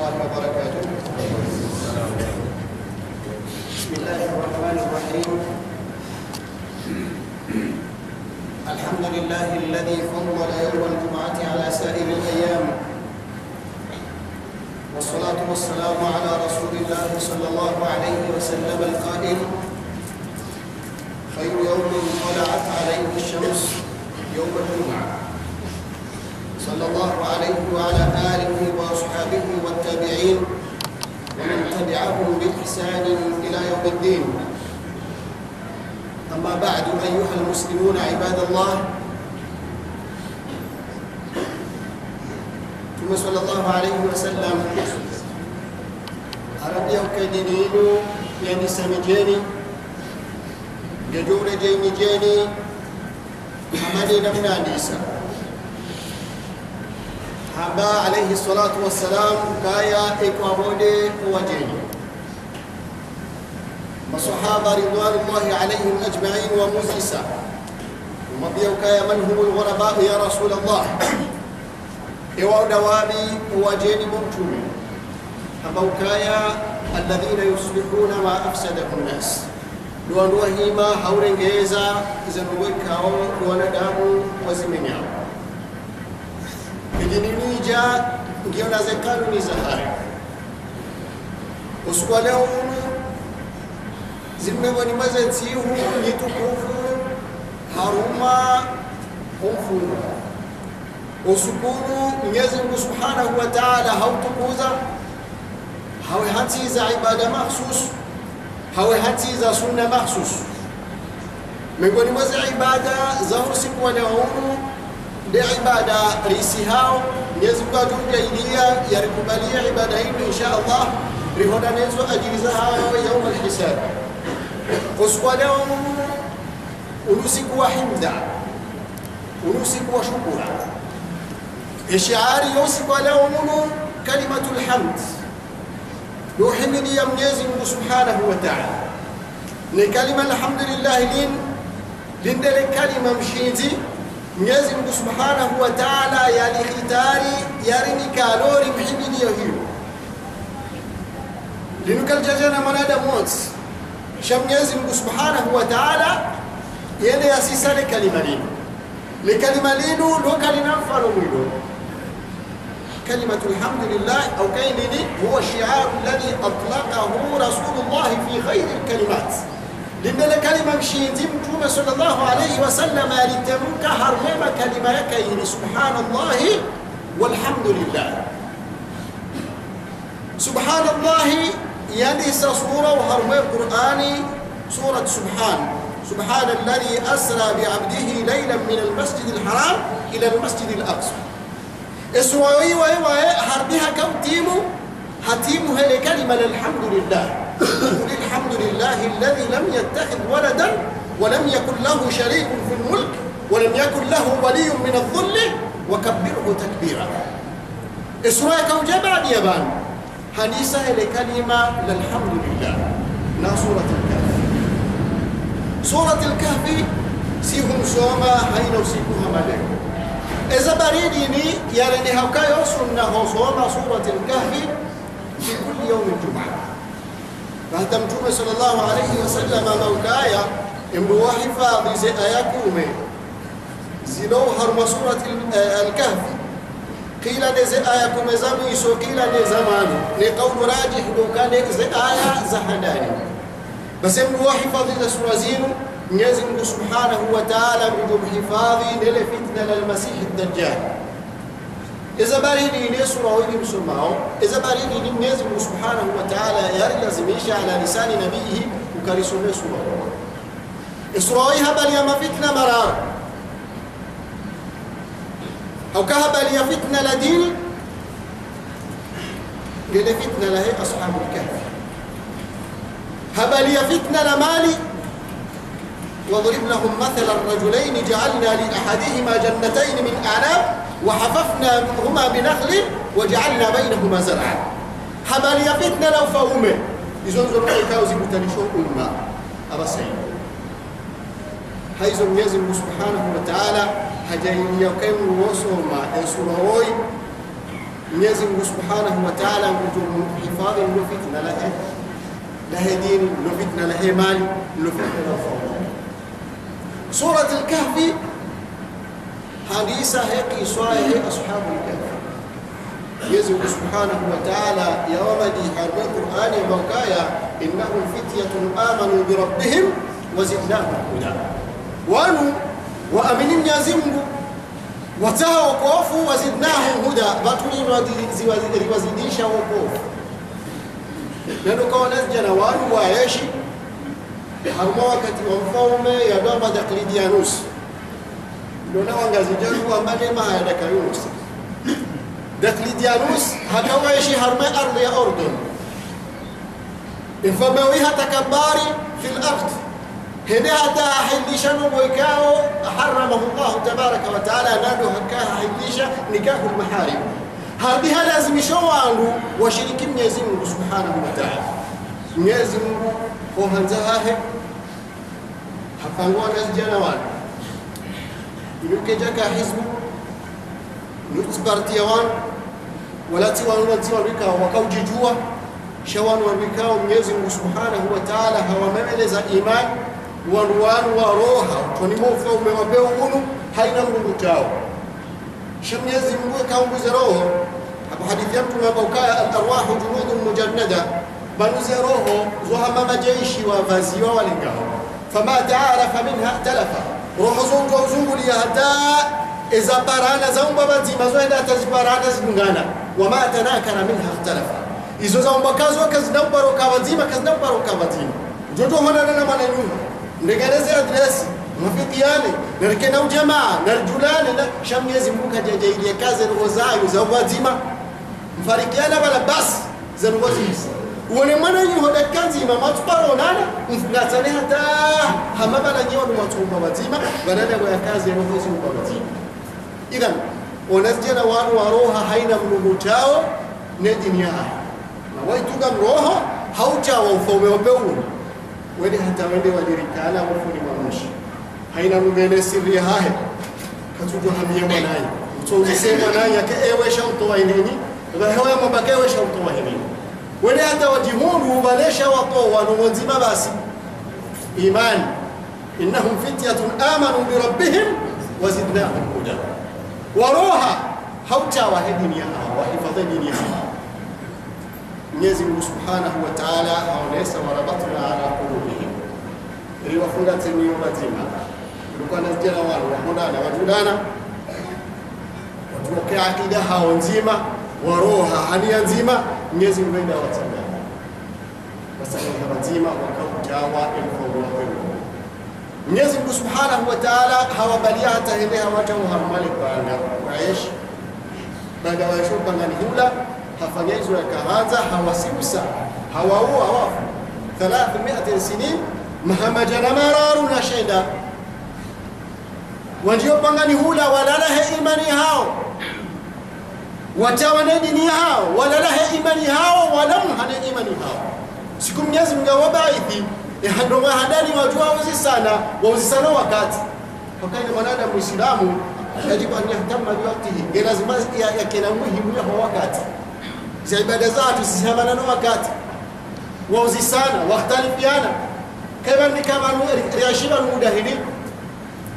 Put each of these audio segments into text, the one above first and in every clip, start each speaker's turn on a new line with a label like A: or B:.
A: الله وبركاته. بسم الله الرحمن الرحيم. الحمد لله الذي فضل يوم الجمعة على سائر الأيام، والصلاة والسلام على رسول الله صلى الله عليه وسلم القائل: خير يوم طلعت عليه الشمس يوم الجمعة. صلى الله عليه وعلى آله وأصحابه والتابعين ومن تبعهم بإحسان إلى يوم الدين. أما بعد، أيها المسلمون عباد الله، ثم صلى الله عليه وسلم أربيا وكدينينو يعني سمجيني يجور جيني جيني حمدي نمنا نيسا حبا عليه الصلاة والسلام كايا إكوابودي وجيني وصحابة رضوان الله عليهم أجمعين ومزيسا ومبيو كايا من هم الغرباء يا رسول الله إيواو دوابي وجيني ممتومي أبو كايا الذين يصلحون ما أفسده الناس دوان وهيما حورين جيزا زنوكاو وندامو وزمينياو Kijini nija ngiyo na zekalu ni zahari usukwa leo unu zimmewa ni mazetihu nitukufu haruma umfunu usukunu Mwenyezi Mungu Subhanahu wa Ta'ala hautukuza hawe hati za ibada mahsus hawe hati za sunna mahsus miongoni mwa ibada za usiku wa leo unu de ibada risi hao Mwenyezi Mungu atujaidia yarikubalia ibada hii insha Allah rihoda nezo ajiriza hao يوم الحساب. Uswa leo usiku wa himda usiku wa shukura ishaari usiku leo kalimatul hamd yuhimidi ya Mwenyezi Mungu Subhanahu wa Ta'ala ni kalima alhamdulillah lindele kalima mshinzi Mwenyezi Mungu Subhanahu wa Ta'ala yalikhitari yarini kalori mhimidi hiyo linukal jajana mwanadamu wote sha Mwenyezi Mungu Subhanahu wa Ta'ala yende asisale kalima linu لكلمة لينو لوكالي ننفر منه كلمة الحمد لله أو كينني هو الشعار الذي أطلقه رسول الله في خير الكلمات لأن الكلمة مشيتم توما صلى الله عليه وسلم لتمك هرمم كلمة يكين سبحان الله والحمد لله. سبحان الله يليس صورة وهرمم القرآن سورة سبحان الذي أسرى بعبده ليلا من المسجد الحرام إلى المسجد الأقصى. إسرائيل هربها كم تيمو هتيمو هي كلمة الحمد لله. قل الحمد لله الذي لم يتخذ ولدا ولم يكن له شريك في الملك ولم يكن له ولي من الذل وكبره تكبيرا. إسرائيل كم جمع يابان حديثة هي كلمة للحمد لله. لا سورة الكهف. سورة الكهف سيهم سوما هين وسيكوها ملك إذا بريديني يرني هكا يوصلنا سوما سورة الكهف في كل يوم الجمعة. فهتمتم صلى الله عليه وسلم موكايا إمبوا حفاظ زي آياكومي زلو هرم سورة الكهف قيل نزي آياكومي زميسو قيل نزمانو لقول راجح لو كان زي آيا زهداني بس إمبوا حفاظ زي سورة زينو Mwenyezi Mungu Subhanahu wa Ta'ala mhifadhi nile fitna la Masih ad-Dajjal. Iza baridi ni sura hii msomao, iza baridi ni Mwenyezi Mungu Subhanahu wa Ta'ala yalazimisha ala lisani nabii ukarisome sura. Sura hii habari ya mafitna marar. Au habari ya fitna la dini nile fitna la ashabul kahf. Habari ya fitna la mali واضرب لهم مثل الرجلين جعلنا لأحدهما جنتين من أعناب وحففناهما بنخل وجعلنا بينهما زرعا. حبل يفتنا لو فهمه يزنزل رأيكاو زبتنشو أمة أبا سيد حيث Mwenyezi Mungu Subhanahu wa Ta'ala hajaingia kemu woso ma ensurooi Mwenyezi Mungu Subhanahu wa Ta'ala hifadhi ndio fitna la dini, ndio fitna la mali, ndio fitna la fawda. Surat al-Kahfi hadisa hiki swahih ashabu al-Kahfi. Mwenyezi Mungu Subhanahu wa Ta'ala yawadi harbi Qur'ani mawkaya innahum fityatun amanu bi rabbihim wa zidnahum huda. Wanu waamini Mwenyezi Mungu wataha wokovu wazidnahum huda, batuli wazidisha wokovu. Ndio kwa nasjana wanu waishi harma wakati wa mfalme ya baba Diocletianus, ndio na wangazijaru ambaye mahaya Diocletianus. Diocletianus hakawaishi harma ardhi ya Urdun, mfalme hata kabari fil ardh هنا حتى حليشا ويكاو حرمه الله تبارك وتعالى نادو هكاها حليشا نكاح المحارم. هذه لازم يشوانو وشريك Mwenyezi Mungu Subhanahu wa Ta'ala. Mwenyezi Mungu hohanzahe hapangwa nasjana wanu ilukejaka hizbu nutspartia wanu walati wanu wika wakaujijua shawanu wikao Mwenyezi Mungu Subhanahu wa Ta'ala hawamemeleza imani wanu wa roha tunimofa umewapea unu haina mnungu chao. Mwenyezi Mungu kaunguze roho hapo hadithi ya mtume bakaya al-arwahu junudun mujannada, banuze roho zohama majeshi wa vaziwa walingao fama ta'arafa minha talafa, roho zongo uzunguli hata iza parana zaumba bazima zoenda taziparana zingana wama tanakara minha talafa, izo zaumba kazo kazinambaro kabazima kazinambaro kabazima jojo hona na maneno ndegereze adresi mwafikiane narikena ujamaa narjulane na Mwenyezi Mungu kajajaile kazi roho zao za wazima mfarikiana bala basi za roho hizi uone mwana yuhoda kazi mama tuparonana mfungatane hata hamaba na nyewa ni watu wazima badala ya kazi ya roho hizi wazima. Idhan onazjana wanu wa roho haina mnungu chao ne dini yao na waituga roho hauchawa ufaume wapeu wende hata wende wadirikana wafuni mamushi haina mugene siri hahe katujo hamia mwanayi mtouze mwanayi yake ewe shautoa inini hewa mabake ewe shautoa inini wende hata wajihuru ubalesha watoa numonzima basi imani innahum fityatun amanu bi rabbihim wazidnahum huda waroha hauchawa hedini yao wahifadhi dini yao. Mwenyezi Mungu Subhanahu wa Ta'ala aonesa warabatna ala qulubihim ili wafunga tini mazima kulikuwa na vijana wao wahodana wajudana watuoke akida hao nzima waroha hania nzima Mwenyezi Mungu ndio watangana basi kwa mazima wakautawa ilikuwa Mwenyezi Mungu Subhanahu wa Ta'ala hawabalia hata ile hawata uharmali banga waishi baada ya shuka ngani hula hafanyizo yakaanza hawasiusa hawaua wafu 300 sinin mahamajana mararu na shenda wandio pangani hula walalahe imani hao watawana dini hao walalahe imani hao walamhane imani hao siku Mwenyezi Mungu wabaithi handoma hadani wajua wazisana wakati wakaina mwanadamu Muislamu yajibu an yahtama bi waqtihi lazima yakena muhimu ya wakati za ibada zatu sihamana na wakati wauzisana wakhtalifiana kama ni kama riashiba muda hili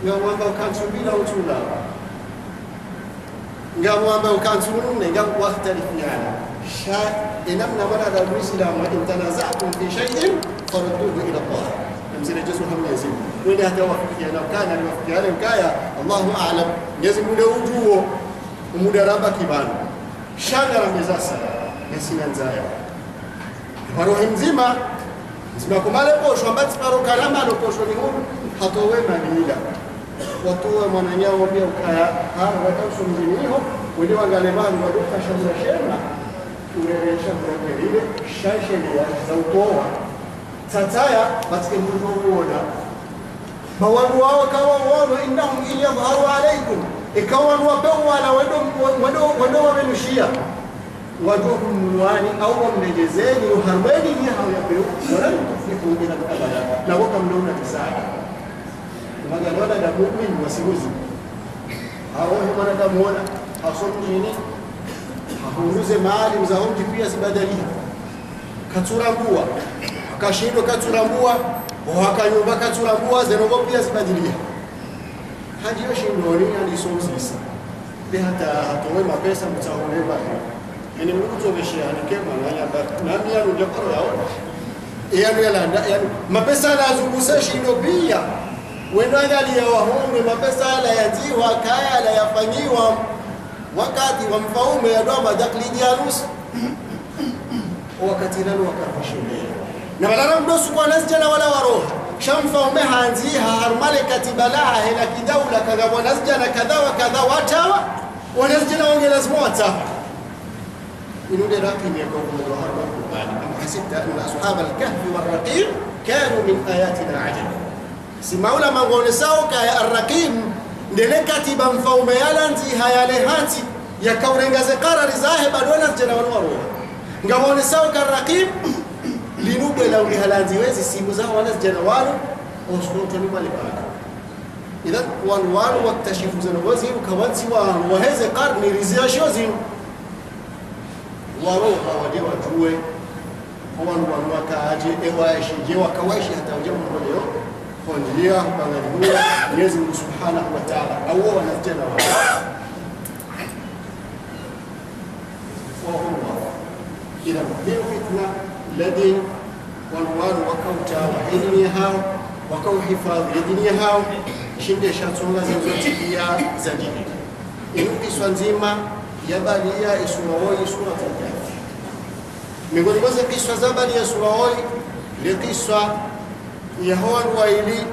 A: ngawamba ukansubira utula ngawamba ukansunune ngaw wakhtalifiana sha inamna wala al-muslimu in tanaza'tum fi shay'in farudduhu ila Allah mzile jesu hamwezi wende hata wafikiana kana ni wafikiana mkaya Allahu a'lam Mwenyezi Mungu ujuo umudaraba kibano shanga la mezasa nesina nzaya warohi mzima kumale posho ambati paro kalama no posho ni huru hatowe manila watowe mwananyao pia ukaya hapo watausho mzimiho wende wangalemani waduka shamra shema ureresha ile shasheli za ukoa tataya katika mtu kuona mawangu wao kawa wao innahum yadhharu alaykum ikawa wapewa na wado wamenushia wado kumwani au wamnejezeni uharbeni ni hao yapeo wala tufiku bila abada na waka mnaona tisaka magana da muumini wasihuzi hao wanadamu wana hasomi nini hunduze maalim za homji pia zibadalia katurambua akashindwa katurambua wakanyumba katurambua zenogo pia zibadilia hajiyo shindoni alisomsisa de hata hatowe mapesa mtaoneva yani mkutobeshia nikema nani ndio karo yao yani mapesa lazungusha shindo pia wendo angalia wahombe mapesa la yatiwa kaya la yafanyiwa wakati wa mfaume ya doa daklidi harusi wakati nalo wakafashinde na wala mdosu kwa nasjala wala waro shamfaume hanziha harmale katibalaha hela kidaula kadha wanasjala kadha wa kadha watawa wanasjala wange lazima watawa inude raqim yakunu harba qur'an am hasibta anna ashab al-kahf wal-raqim kanu min ayatina ajab simaula mangone sao ka ar-raqim ndele katiba mfaume yalanzi hayale hati yakaurengaze qarari zahe badona jana waro ngabone sao ka ar-raqim linube la ulihalanzi wezi simu zao wanasjana walo oshoto ni mali baka idhan wal waktashifu zanawazi ukawanzi wa heze qarni riziyashozi waroha wade wajue wanu wakaaje ewaishi je wakawaishi hata ujamu leo kondia bangalia Mwenyezi Mungu Subhanahu wa Ta'ala au wanatenda wao ila fitna ladin wanu wakauta wa hao wakauhifadhi dini hao shinde shatunga zinazotikia za dini ilikuwa nzima ya balia isura sura miongoni mwa kiswa za bali ya sura ile kiswa ya hawan waili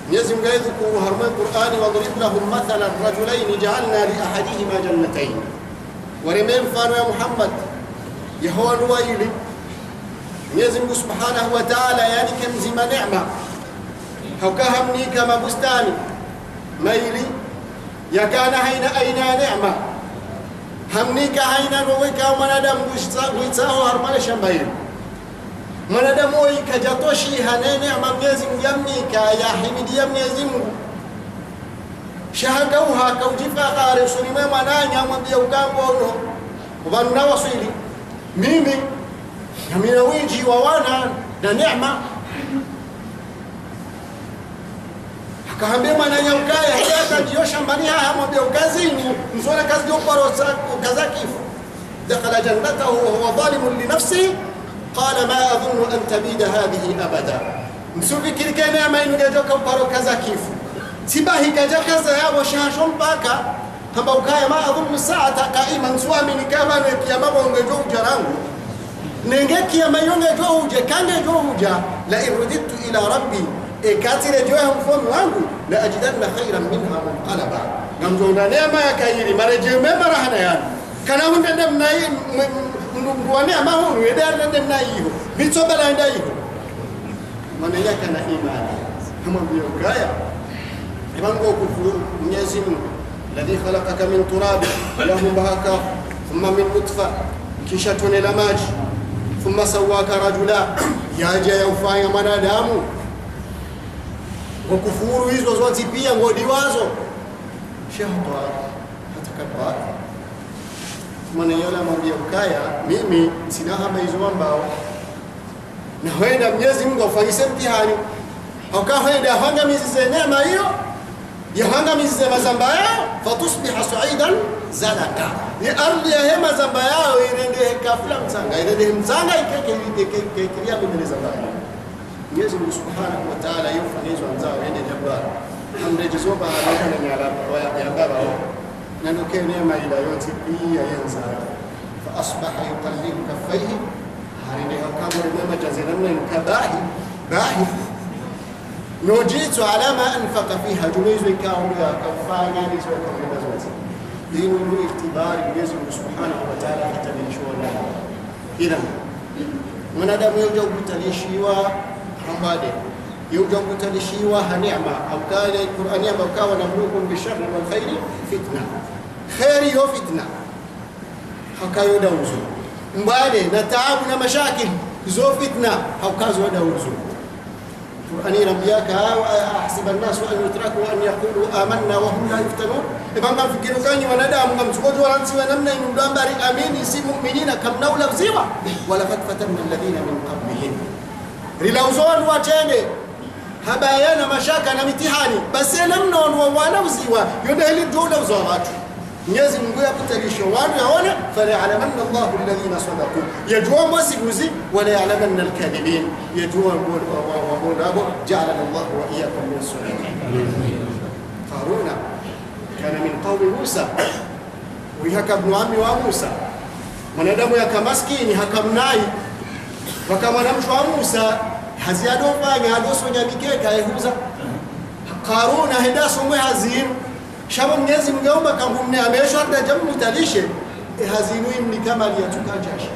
A: Mwenyezi Mungu aidhuku harma Qur'ani wa dharib lahum mathalan rajulain ja'alna li ahadihima jannatayn warimem mfano ya Muhammad ya hawan waili Mwenyezi Mungu Subhanahu wa Ta'ala yani kamzima neema haukahamni kama bustani maili yakana haina aina neema hamnika haina roweka mwanadamu kuitao harmale shamba hili mwanadamu ikajatoshi hanene ama Mwenyezi Mungu yamnika ya himidia Mwenyezi Mungu shahagauha kaujifa qari usulime mwananya mwambia ugambo ono ubana wasili mimi namina winji wa wana na neema akaambia mwananya ukaya hata ndio shambani haya mwambia ukazini mzora kazi ndio kazakifu dakhala jannatahu wa huwa zalimun li nafsihi qala ma adhunnu an tabida hadhihi abada msufikiri kana ama ingejoka uparo kazakifu sibahi kajakaza yabo shasho mpaka kama ukaya ma adhunnu sa'ata qa'iman suamini kama ne kiyama bongejo ujarangu nengeki ya mayonge jo uje kange jo uja la irudittu ila rabbi ekatire jo mfomu wangu la ajidanna khayran minha munqalaba namjona neema ya kairi mareje memara hana yani kana hundende mnai mndungwane ama huru edende mnai hiyo bitsobala nda hiyo maana yake na imani kama mbio gaya ibango kufuru Mwenyezi Mungu alladhi khalaqaka min turab lahum bahaka thumma min nutfa kisha tone la maji thumma sawaka rajula yaja yaufanya mwanadamu kwa kufuru hizo zote pia ngodi wazo shahwa hatakaba maana yale mwambia ukaya mimi sina haba hizo ambao na wenda Mwenyezi Mungu afanyise mtihani au kaenda hanga mizize neema hiyo yahanga mizize mazamba yao fatusbiha su'idan zalaka ni ardhi ya hema zamba yao irende kafula msanga irende msanga ikeke kilia mbele za Mungu Mwenyezi Mungu Subhanahu wa Ta'ala yofanyizwa mzao ende jabbar hamrejezoba haraka na nyaraba ya baba na ndio neema ila yote pia yenza fa asbaha yuqallibu kaffayhi harine hakabur neema jazilana kabahi bahi nojitu ala ma anfaqa fiha jumizu ikaunga kafanya hizo kwa zote dini ni iktibari Mwenyezi Mungu Subhanahu wa Ta'ala kitabishwa ila mwanadamu yote ukutalishiwa hambade yote ukutalishiwa neema au kale Qur'ani ambao kawa na Mungu bisharri wal khairi fitna khairi yo fitna hakayo dauzu mbale na taabu na mashakil zo fitna haukazo dauzu Qur'ani rabbiyaka ahsiba an-nasu an yutraku an yaqulu amanna wa hum la yuftanun. Ibanga fikiru kanyi wanadamu ngamchukojo walansiwa namna inudambari amini si mu'minina kam naula ziwa wala fatfatanna alladhina min qablihim. Rilauzon watende habayana mashaka na mitihani basi namna wanauziwa yote hili dola za watu. Mwenyezi Mungu yakutalisha watu yaone fala ya'lamanna Allahu alladhina sadaqu yajua masibuzi wala ya'lamanna al-kadhibin yajua wabo ja'alana Allahu wa iyyakum min as-salihin. Qaruna kana min qawmi Musa wihaka ibn ammi wa Musa mwanadamu yakamaskini hakamnai wakamwanamshwa Musa haziadofanya hadosonya mikeka ehuza Qaruna hedaso mwe hazinu shaba Mwenyezi Mungu kangumne ameshwa da jamu talishe hazinu ni kama liyatukajasha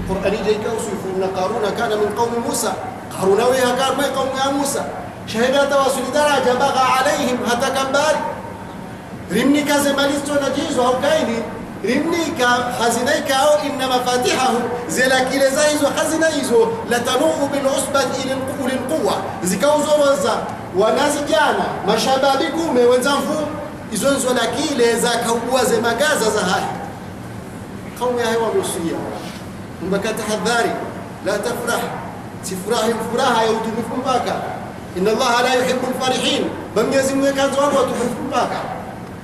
A: Qur'ani jaika usifu na Qaruna kana min qawmi Musa Qaruna wa yakar ma qawmi Musa shahida tawasul daraja baga alaihim hatakabari rimnika zemalisto na jizo au kaini rimnika hazinaika au inna mafatihahu zila kile za hizo hazina hizo latanuu bil usbati ila al quwwa zikauzoza wanazijana mashababi kume wenzangu hizo nzo la kile za kaubwa za magaza za haya kaumi ya hewa rusia mbaka tahadhari la tafrah sifurahi furaha ya utukufu mpaka inna Allah la yuhibbu al-farihin Mwenyezi Mungu kanzo watu utukufu mpaka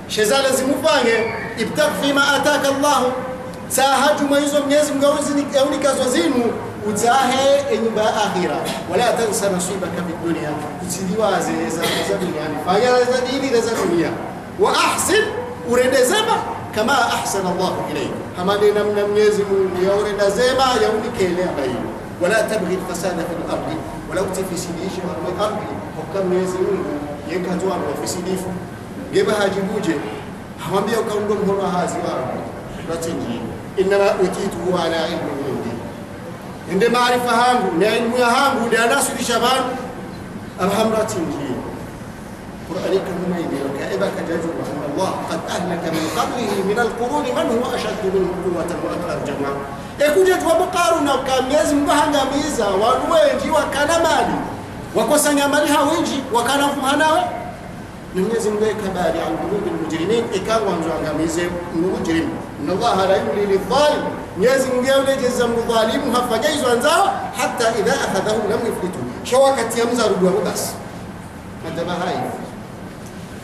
A: sheza lazima ufanye ibtaq fima ataka Allah sahaju maizo Mwenyezi Mungu auni kazo zinu utahe nyumba akhira wala tansa nasibaka fi dunya usidiwaze za duniani fanya za dini za dunia wa ahsin urendezema kama ahsana Allah ilayk hamade namna Mwenyezi Mungu yaurenda zema yaunikelea baina wala tabghi al-fasada fi al-ardi wala utafisidishi wa ardi kwa Mwenyezi Mungu yekatoa ofisidifu geba hajibuje hamwambia ukaundo mhono hazi wao ratingi inma utitu ala ilmi indi ende maarifa hangu na ilmu yangu ndio anasudisha bana alhamratingi Qur'ani kama hivi kaiba kajaju anna Allah qad ahlaka min qablihi min alqurun man huwa ashaddu minhu quwwatan wa akthar jamaa ekuje tuwapo Qaruna Mwenyezi Mungu hangamiza watu wengi wakana mali wakosanya mali hawinji wakana fuhanawe Mwenyezi Mungu kabali an qulubi almujrimin ikawa angamize mujrim inna Allah la yumli lidh-dhalim Mwenyezi Mungu yulejeza mdhalimu hafajaizo anzao hatta idha akhadahu lam yuflitu shawakati yamza rubu basi madama hai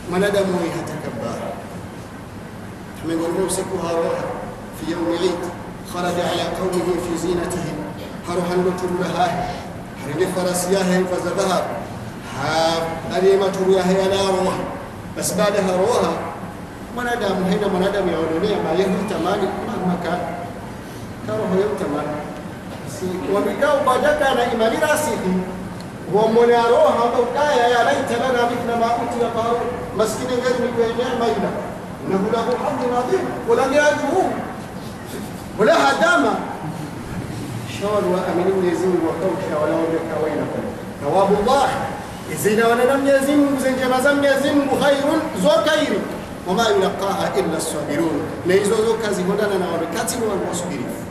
A: mwanadamu yatakabbar tumengona usiku haroha fi yawm al-eid kharaja ala qawmihi fi zinatihim haruhan lutulaha harinde farasiyaha fa dhahab aliyema turuya hayana roha bas baada roha mwanadamu haina mwanadamu yaonelea bali hutamani maka kama huyo tamani si wamekao badaka na imani rasihi wa mwana roha ukaya ya laita lana mithla ma utiya Qarun maskini ngani ni kwenye maida na hulahu hamdun adhim wala yajuhu wala hadama shawar wa aminu Mwenyezi Mungu wakausha wala wakawaina thawabu Allah izina wana Mwenyezi Mungu zenjema za Mwenyezi Mungu khairun zokairi wama yulqaha illa as-sabirun na hizo kazi hodana na wakati wa wasubirifu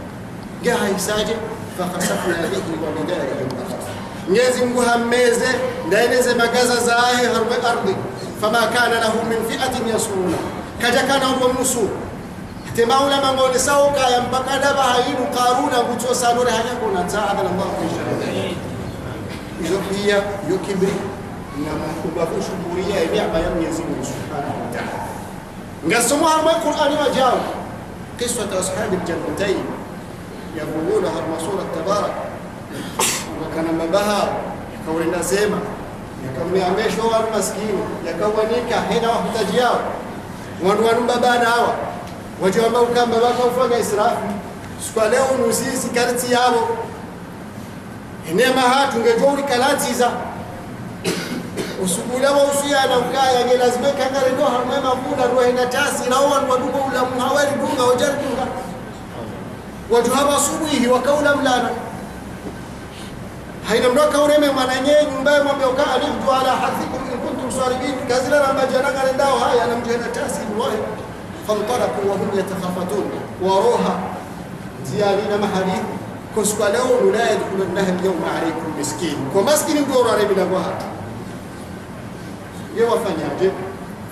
A: gaha isaje fa khasafna bihi wa bidarihi Mwenyezi Mungu hameze ndaeneze magaza zahe harwe ardhi fama kana lahu min fi'atin yasuruna kaja kana huwa musu temaula mangoni sauka ya mpaka daba hainu Qaruna kucho sanore hanya kuna taada Allah inshallah hizo pia hiyo kibri na kubafu shukuria neema ya Mwenyezi Mungu Subhanahu wa Ta'ala ngasoma harma Qur'ani wajao qiswa ashab al-jannatayn yaquluna harma sura tabarak wakana mabaha yakawenda sema yakamniamesho wa maskini yakawanika hena wahitaji yao wandu babana hawa waje ambao kama baba ufanya israfu siku leo nusisi karti yao neema hatu ngejori kalatiza usubula wa usiana ukaya nge lazima kangare ndo hamema kuna roho ina tasi rawan wadugo ula muhawali dunga wajardunga watu hawa subuhi wakaula mlana haina mdoka ureme mwananye nyumba mwambie ukaa alifdu ala hathikum in kuntum saribin kazila na majana ngare ndao haya na mjena tasi wahi fantalaqu wa hum yatakhafatun wa roha ziyalina mahali kwa leo la yadkhulunnaha al-yawma alaykum miskin kwa maskini ndio raribila kwa yeye wafanyaje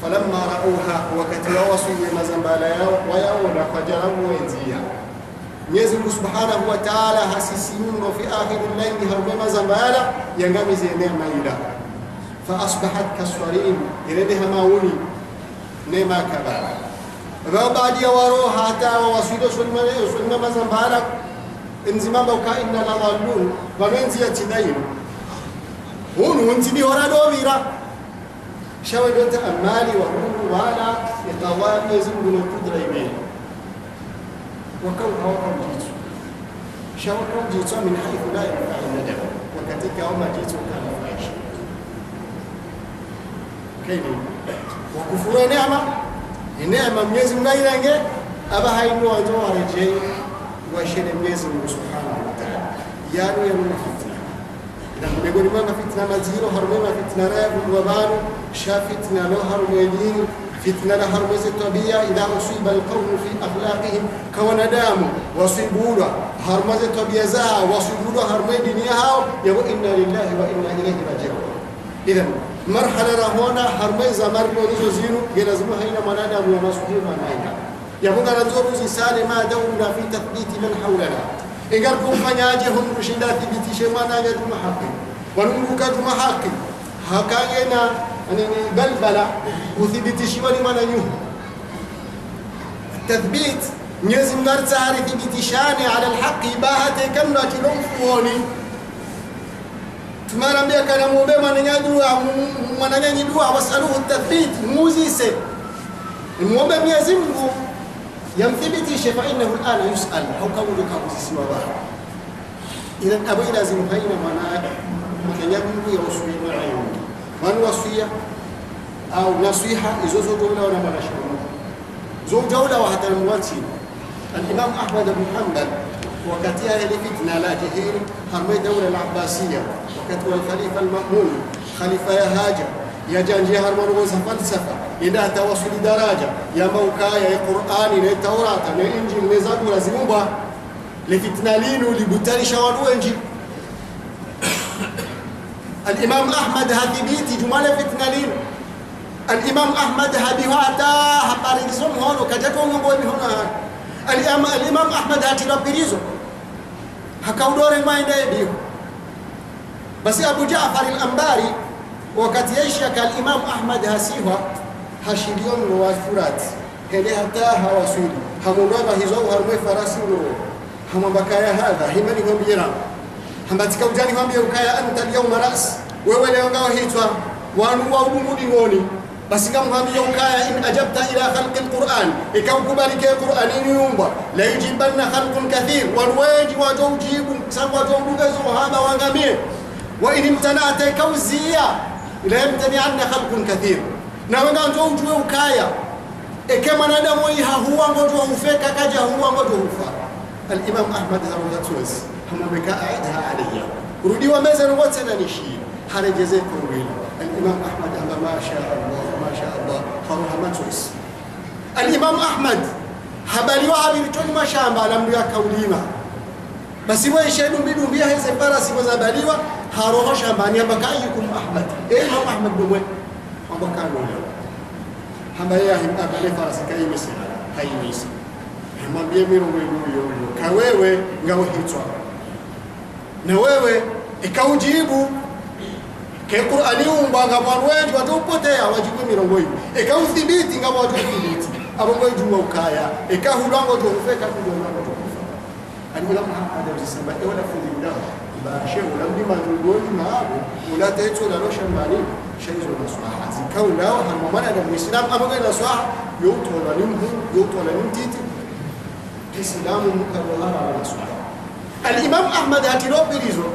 A: falamma rauha wakati wawasulu mazambala yao wayaona fajaramu wenzia Mwenyezi Mungu Subhanahu wa Ta'ala hasisimuno fi akhiril layli harba mazambala yangamize neema ila fa asbahat kaswarin iredeha mauni neema kabara baada ya waroha hata wawasulu sulma mazambala inzimamba ukainna la dhalun walenzi ya tidayin hunu ntibi horadovira shawadota amali wa hunu wala yatawani zungu kudra ibe wakau hawakam jitu shawakam jitu min haythu la yanfa'u nadam wakatika wama jitu kana faish kayni wa kufuru neema Mwenyezi Mungu irange aba hainu wanzo wareje washene Mwenyezi Mungu Subhanahu wa Ta'ala yanu ya fitna idan miongoni mwa fitna maziro harumema fitna rabu wa banu shafitna lo harumeni fitna la harumeze tabia idha usiba alqawm fi akhlaqihim kawanadamu wasibula harumeze tabia zao wasibula harume dunia hao ya inna lillahi wa inna ilayhi raji'un idan marhala rahona harumeze marmo hizo zinu lazima haina mwanadamu wa masuhima naina يبغى نزور زسال ما دورنا في تثبيت من حولنا إنكم فنياجه هم رشيدا تثبيت شمانا يد محقق ونملك محقق هكاينا أن بلبلا وثبيت شمال ما نيوه التثبيت نزم نرتعر ثبيت شاني على الحق باهة كنا تلوم فوني تمارا بيا كان موبي ما نيادوا واسألوه التثبيت موزيسي الموبي ميزمه يمثبتي شيء فإنه الآن يسأل أو قولك أبوزيسي وبار إذن أبو لازم هين من يبني رسولي والعيون من وصية أو نصيحة إذا زو جولة ولا ما نشأ زو جولة وحتى المواتي الإمام أحمد بن حنبل وكتيها لفتنة لا جهير حرمي دولة العباسية وكتوى الخليفة المأمون خليفة يهاجر يا جانجي هرمان وزن فلسفة إذا توصل درجة يا موكايا يا قرآن يا توراة يا إنجيل يا زبور زموبا لفتنالين ولبتالي شوالو إنجيل الإمام أحمد هذه بيتي جمال فتنالين الإمام أحمد هذه واتا هباريزون هون وكجتون يقول هنا الإمام أحمد هذه ربيزون هكاودور ما ينديه بس أبو جعفر الأنباري wakati yaishaka al-Imam Ahmad hasiwa hashilion wa furat kile hata hawasuli hamundaba hizo harwe farasi no hamambakaya hadha himani ngombira hambatika ujani ngambia ukaya anta al-yawm ras wewe leo ngao hitwa wanu wa umudi ngoni basi kama ngambia ukaya in ajabta ila khalqi al-Qur'an ikaukubalike Qur'anini yumba la yujibanna khalqun kathir walwaji wa tawjibu sababu tawdugazo haba wangamie wa in imtana'ta kauzia لا يمتنع عنا خلق كثير نعم نجوجو وكايا كما ندم ويها هو وجهه فيك كجا هو وجهه فا الإمام أحمد هذا توز هم بكائدها عليا ردي ومازن وتنانشي حال جزاء كرويل الإمام أحمد أما ما شاء الله فروح ما توز الإمام أحمد habari wa abilitoni shamba alamlia kaulima basi wewe shenu bidu bia hizo farasi wazabaliwa haroho shambani abakayukum Ahmad Imam Ahmad bwe abakano hamba ya him abale farasi kaimisi haimisi mwambie miro wewe ka wewe ngao hitwa na wewe ikaujibu ke Qur'ani umbanga mwanweji watopotea wajibu mirongo hiyo ikaudhibiti ngao watothibiti abongo juma ukaya ikahulango tofeka kujona الإمام أحمد يسمى ولا في الله باشر ولم يما نقول ما ولا تيتو لا روش مالي شيء زو مصلحة كون لا هم ما أنا الإسلام أما غير صح يوتو ولا نمه يوتو ولا نمتيت الإسلام مكرر على صح الإمام أحمد هتلو بريزو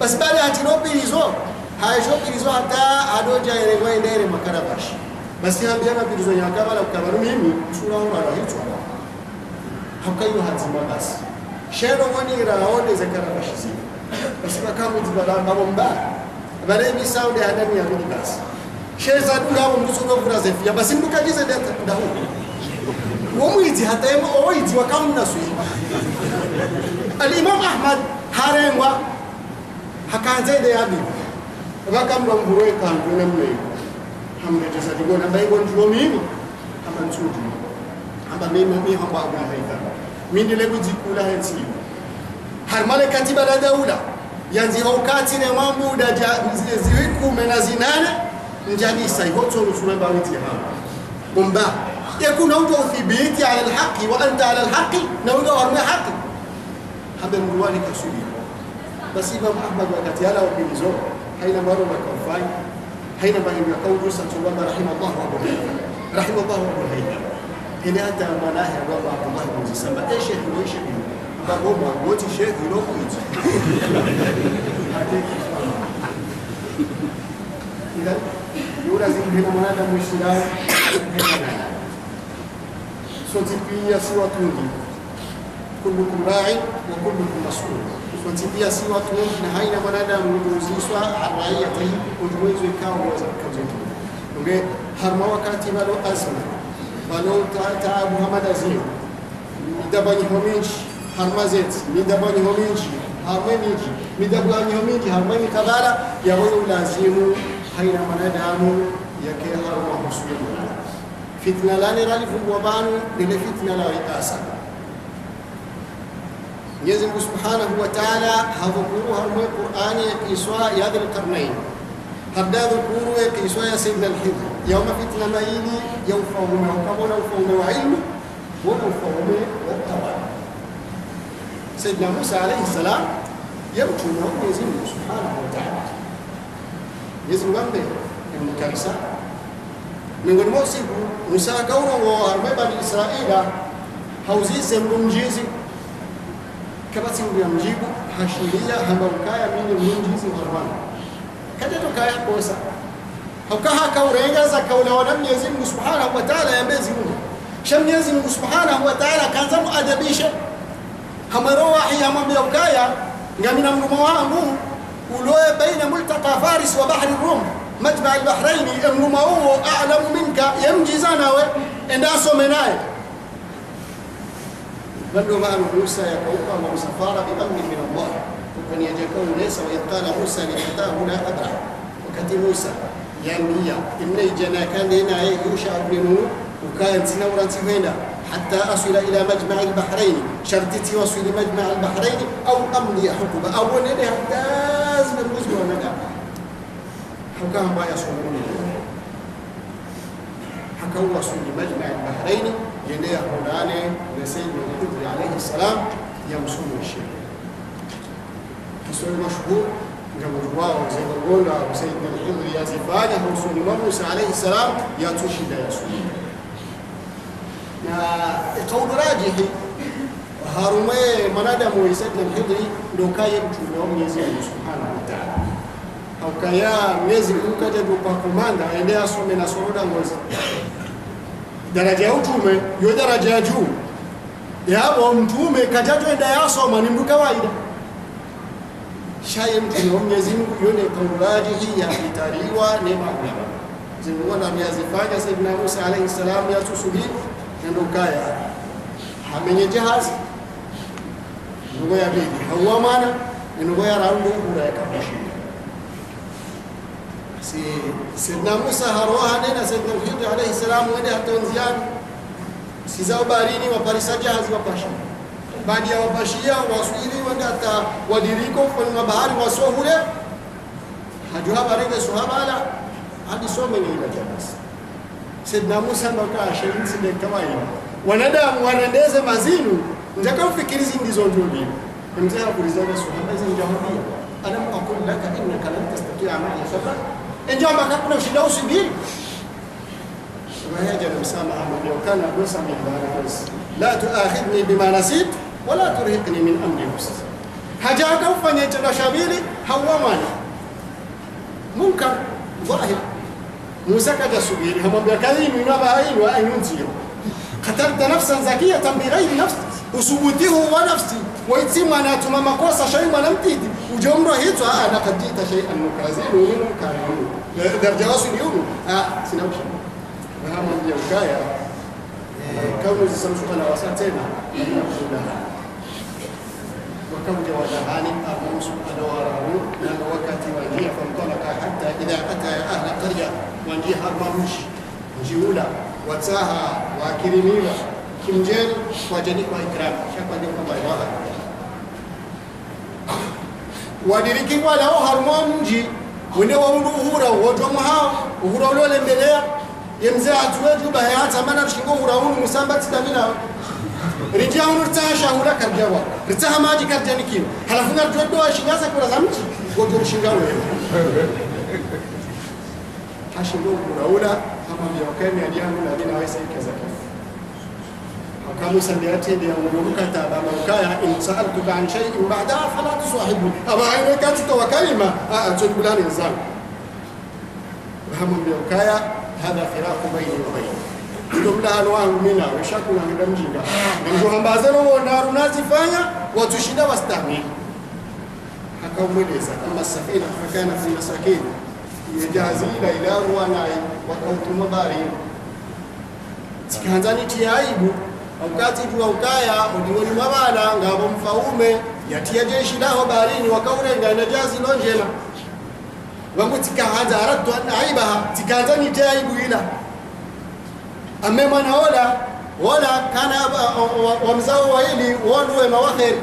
A: بس بعد هتلو بريزو هاي شو بريزو حتى أدو جاي رجوي داير مكان باش بس هم بيانا بريزو يا كمال أو كمال ميمي شو راهو على هيتو هم كيو هتزما بس sheno wani raone zakara bashizi basi kama mtibala mabomba bale mi saudi adami ya mini basi sheza dunga hapo msuko kuna zefia basi mtukagize data ndaho womwiti hata yemo oiti wakamna sui Al-Imam Ahmad harengwa hakanza ile yabi wakamba mburoe kantu namwe hambe tsadigona baigo ndio mimi kama nsuti amba mimi hamba Abu Haitham mimi ndile kujikula hensi har male katiba la daula yanzi wakati ne mambo da ziwiku menazinane njani sai hoto nusura bawiti hapa kumba yakuna udhibiti ala alhaqi wa anta ala alhaqi na udhawar haqi haba mruani kasudi basi Imam Ahmad wakati ala wakizo haina maro makafai haina bali yakaudu sallallahu rahimallahu Abu Haitham rahimallahu Abu Haitham ila hata manahi Allah ibn Samba sheikh ni sheikh babo wote sheikh ndio kuiti ila yura zingine mwanada muislamu sote pia si watu wengi kullukum ra'i wa kullukum mas'ul sote pia si watu wengi na haina mwanada mruzishwa raiyati ujwezo ikao waweza kujetu nge harma wakati bado azma bado taabu Muhammad Azim midabani hominji harmazet midabani hominji harmeniji midabani hominji harmeni kadhala ya wao lazimu haina mwanadamu yake harma muslimu fitna lani ralifu wabanu lile fitna la riasa Mwenyezi Mungu Subhanahu wa Ta'ala hadhukuru harma Qur'ani ya kiswa ya Dhul Qarnayn habda dhukuru ya kiswa ya Sayyidina al-Hidr yawma fitna maili yawfahuma kabona ufahuma wa ilmu wa ufahuma wa tawal Sayyidina Musa alayhi salam yamtuna Mwenyezi Mungu Subhanahu wa Ta'ala Mwenyezi Mungu ambe kabisa miongoni mwa siku Musa akaona wa bani Israila hauzize mrunjizi kama siku ya mjibu hashiria hambaukaya mimi mrunjizi warwana kaja tokaya kosa haukaha kaurengeza kaula wa Mwenyezi Mungu Subhanahu wa Ta'ala yambezi Mungu Mwenyezi Mungu Subhanahu wa Ta'ala kaanza muadabisha hamarowahi hambaukaya ngamina mrumo wangu uloe baina multaqa Faris wa bahri Rum مجمع البحرين الممو أعلم منك يمجزنا وإنداسو مناي بل مع موسى يقوم ومسفار بأمر من الله وكان يجيكون ليس وإذ قال موسى لفتاه لا أبرح وكتي موسى يا إني جنا كان هنا يوشع بن نون وكانت نورا هنا حتى أصل إلى مجمع البحرين شرطتي وصل لمجمع البحرين أو أملي حقوبة أو ندي حتى من المزمع ندى حكام ما يصومون حكوا وصول مجمع البحرين يليه هنالي لسيدنا الخضر عليه السلام يمسون الشيء حسن المشهور قبل جواه زي ما قلنا وسيدنا الخضر يزفانه وصول موسى عليه السلام يتوشد يسوع قول راجح هارمي منادم وسيدنا الخضر لو كان يمشون يزيد سبحانه وتعالى ukaya miezi ukaja kwa komanda aendea asome na soroda ngozi daraja ya utume yo daraja ya juu yabo mtume kajato enda yasoma ni mtu kawaida shaye mtume wa Mwenyezi Mungu yone kaulaji hii ya kitariwa neema ulama zinguona amyazifanya Sayyidina Musa alayhi salam ya tusubi ndio kaya hamenye jahazi ndio ya bibi hawa maana ndio ya raundu kura ya kabishi Sayyidina Musa haroha nena Sayyidina Khidr alayhi salam wende hatonziani sizao baharini waparisa jahazi wapashi baada ya wapashia waswili wende hata wadiriko kwa bahari wasohule hajuha barenge suhabala hadi some ni ila jahazi Sayyidina Musa mpaka ashirini sinde kama hiyo wanadamu wanaendeze mazinu ndaka ufikirizi ndizo ndio mzee akulizaga suhaba hizo njahudi ana aqul laka innaka lan tastati'a ma'i sabra enjamba kakuna ushida usubiri wahaja msamaha mbiokana dosa min barakos la tuakhidni bima nasit wala turhiqni min amri nafsi hajaka ufanye tendo shabili hawamani munkar dhahir Musa kaja subiri hamwambia kadhini na bahaini wa ainunzio qatalta nafsan zakiyatan bighayri nafs usubutihu wa nafsi ويتسمى أنا تما مقوصة شيء ما لم تيد وجمرة هيتوا أنا قد جيت شيئا مكازين ومنهم كانوا درجة راسي اليوم سنوش وهم من يوكايا كونوا زي سمسوا أنا وساتنا وكوجه ودهاني أرموس أدواره لأن وقت وجيه فانطلق حتى إذا أتى أهل قرية وجيه أرموش جيولا وتساها وكريميلا كمجين وجنيك وإكرام شكرا لكم الله يوهر wadiriki wala harmo mji wende wa uhura wojomha uhura lole mbelea yemze atuweju bahata mana shingo uhura hunu musambati tamina rijia hunu rtasha hura karjawa rtaha maji karjani kim halafunga rjodo shingaza kula zamchi gojo shinga wewe hashingo uhura ula kama biokeni aliyangu na dina waisa ikazaki كانوا سمياتي دي ومكتب موكايا إن سألتك عن شيء بعدها فلا تصاحبني أما عينك كانت وكلمة تقول لها نظام وهم موكايا هذا فراق بيني وبينك يقول لها نواه منا وشكونا من دمجينا نمجوهم بازلوا ونار نازفايا وتشيد واستعمل حكوا مليسا أما السفينة فكانت في مساكين يجازي إلى رواناي وكنت مضارين تكانزاني تيايبو wakati jua ukaya udiwoni mabana ngabo mfaume yatia jeshi lao baharini wakaurenga na jazi lonjela wangu tikaanza aratu aibaha tikaanza ni taibu ila amema na wala kana wamzao waili wonwe mawakheri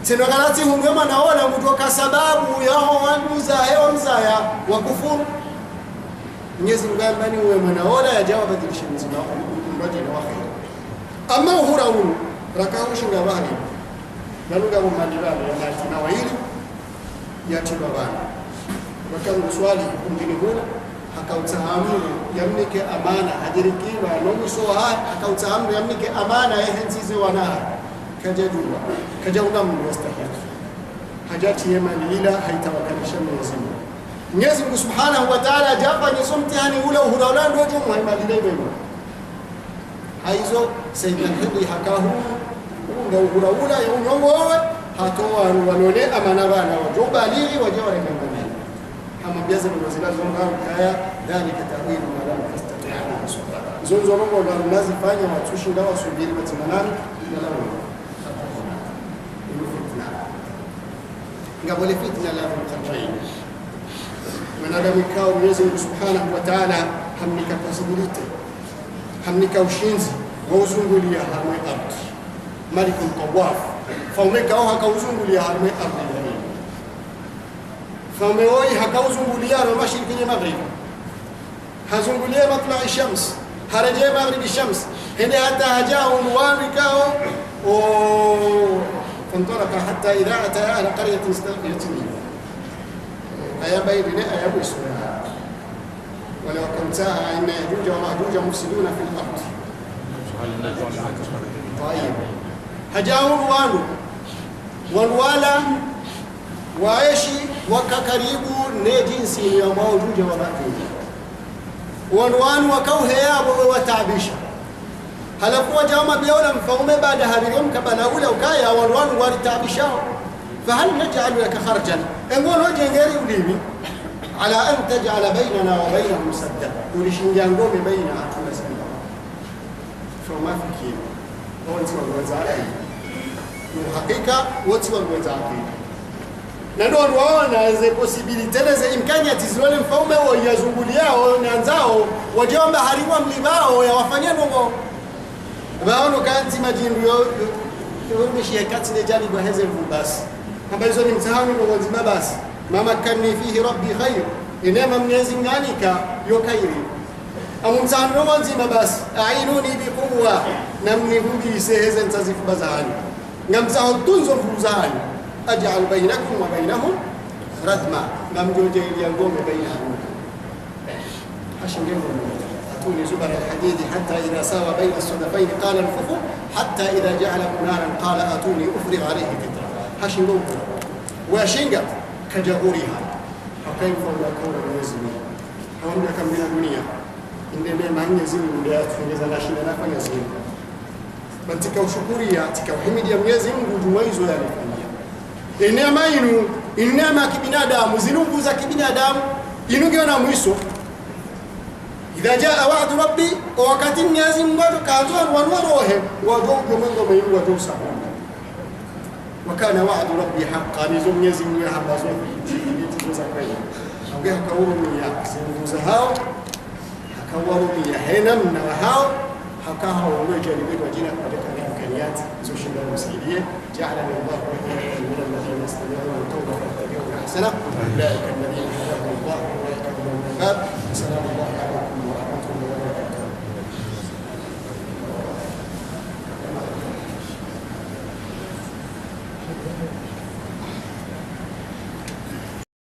A: sinogalati hungema na wala kutoka sababu yao wanduza hewa mzaya wakufuru Mwenyezi Mungu ndani uwe mwanaola ya jawa badilisha mzima mbajini wakhir amma uhura huu rakao shinga bani naluga mmadilani ya matina waili ya tibabani wakamu swali kumjini hula hakautahamuru yamnike amana hajirikiwa nomusoha hakautahamuru yamnike amana ehenzize wanaha kajadua kajaunga mwastahili hajati yemani ila haitawakalisha Mwenyezi Mungu Mwenyezi Mungu Subhanahu wa Ta'ala japa ni somtihani ule uhuraula ndio jumu haimadile bema haizo Sayyidina Hidi hakahu ndio uhuraula ya unyongowe hatoa wanone amana bana wajobalili wajawale kambani kama biaza ni wazila zonga kaya dhani katawilu malam fastati'ana subha zonzo rongo na nazifanya watushi ndawa subiri matimanani na lawo ngabole fitna la mqatain Mwanadamu ikao Mwenyezi Mungu Subhanahu wa Ta'ala hamnika possibility hamnika ushinzi wa uzungulia harmwe ardhi malikul tawaf faumeka au hakauzungulia harmwe ardhi faumewoi hakauzungulia na mashiriki ya maghrib hazungulia matla shams haraje maghrib shams hende hata hajao unwani kao فانطلق حتى إذا أتى على قرية مستوطنة أيام بين أيام السورة ولو كنتها إن يأجوج ومأجوج مفسدون في الأرض. طيب هجاهم والوالا وعيشي وككريبو نجنسي يوم موجود ومأجوج والوان وكوهياب وتعبيشا halafu wajama biola mfaume baada halirum kabana ule ukaya walwanu walitabishao fahal naj'alu laka kharjan engono jengeri ulibi ala an taj'ala baynana wa baynahum sadda ulishinja ngome baina hatuna sana foma fikiri wote wangozana ni hakika wote wangozana na ndio waona ze possibility ze imkaniati zile mfaume wao yazunguliao nyanzao wajomba haliwa mlibao ya wafanyia ndongo Waono kanti majindu yorumishia kati ne jani kwa heze basi kama hizo ni mtihani kwa wazima basi mama kanni fihi rabbi khair inema Mwenyezi Mungu yokairi amu mtihani kwa wazima basi ainuni bi quwwa namni hudi seheze ntazifu bazani ngamsaho tunzo fuzani aj'al bainakum wa bainahum radma namjoje ya ngome bainahum ashingemo زبر الحديد حتى إذا ساوى بين الصدفين قال انفخوا حتى إذا جعله نارا قال آتوني أفرغ عليه قطرا هشنغو وشنغا كجاوريها فكيف لا كون يزني هون كم من الدنيا إنما ما يزني ولا تفنز لا شيء لا فنزني بنتك وشكوريا تك وحمد يا ميزي وجويزو يا إنما إنما كبنادم زنوب za kibinadamu inugana mwiso إذا جاء وعد ربي وقت الناس مبارك كاتون ونوروهم وجوه من ضمن وجوه سبحانه wakana wa'du rabbi haqqan, hizo Mwenyezi Mungu ambazo zilizoza kweli ongea hakahurumia zinguza hao hakawahurumia henam na hao hakaha waweja limewa jina katika imkaniyati hizo shinda msaidie ja'alani Allah min alladhina yastami'una al-qawla fayattabi'una ahsana ulaika alladhina hadahum Allah wa ulaika humul muhtadun.